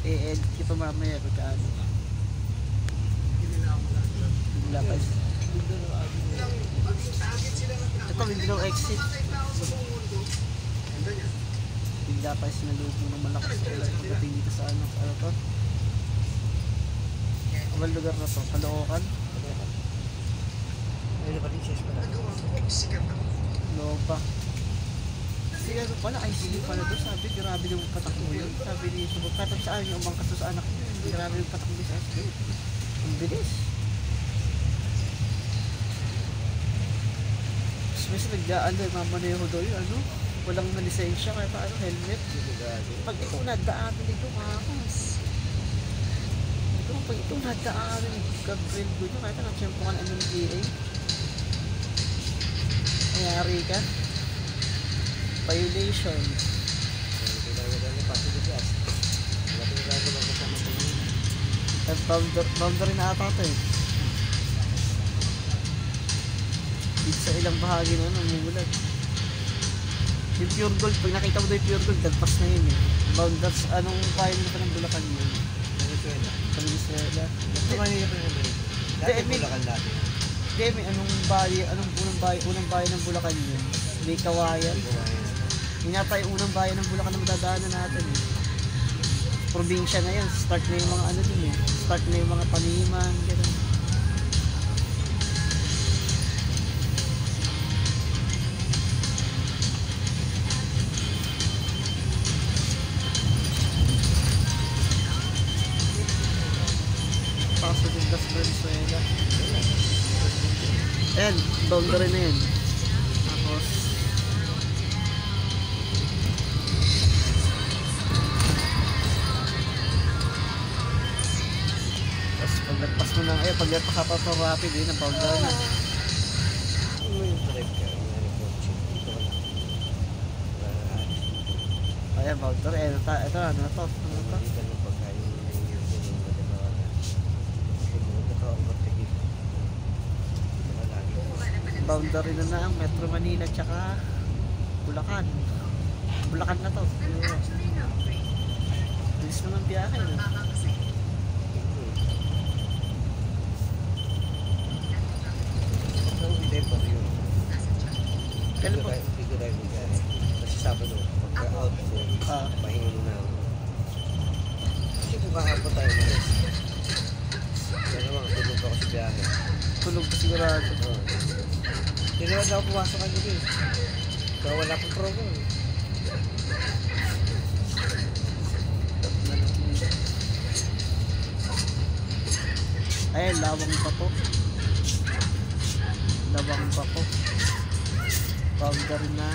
edit kita mamaya pagkaano. Bigla pa. Ito, Mindanao exit. Bigla pa sinalubong ng malakas pagdating dito sa ano to? Abang lugar na to, Caloocan. Ayun pa rin siya pala. Loba. Kasi ano pala, ICU pala doon. Sabi, grabe yung patakbo yun. Sabi ni Subok, katap saan yung umangkas sa anak niya. Grabe yung patakbo sa ICU. Ang bilis. Mas nagdaan doon, mamaneho doon yun, ano? Walang lisensya, kaya paano, helmet. Pag ito nadaanan dito, kakas. Pag ito nadaanan, kag-grill ko nyo, kahit nag-tiyempo ka na MMDA. Mayari ka. Violation. Boundary na ata ito eh. Dito sa ilang bahagi na namumulat. Yung pure gold, pag nakita mo doon yung pure gold, dagpas na yun eh. Bounders, anong bayan na pa ng Bulacan yun? Venezuela. Ito kanina pa yun eh. Dati Bulacan dati. Hindi, may anong unang bayan ng Bulacan yun? May Kawayan. Yun yata yung unang bayan ng Bulacan na madadaanan natin eh. Probinsya na yan, start na yung mga ano din eh. Start na yung mga paniman, gano'n. Paso din das Venezuela. Ayan, boundary na yun. Tapos pag nagpas mo na, pag nagpas ka pa rapid eh, boundary na. Ayan, boundary. Ito, ano na to? Boundary na ang Metro Manila tsaka Bulacan. Bulacan na to. Bilis naman biyahe. No? Kailan po? Hindi ko tayo biyahe. Kasi Sabado, pagka-out ko, pahinga na ako. Kasi kung kahapon tayo na yan naman, tulog ako sa biyahe. Tulog ka sigurado. Hindi naman ako pumasok ka nyo eh. Kaya wala akong promo eh. Ayan, lawang pa po. Lawang pa po. Boundary na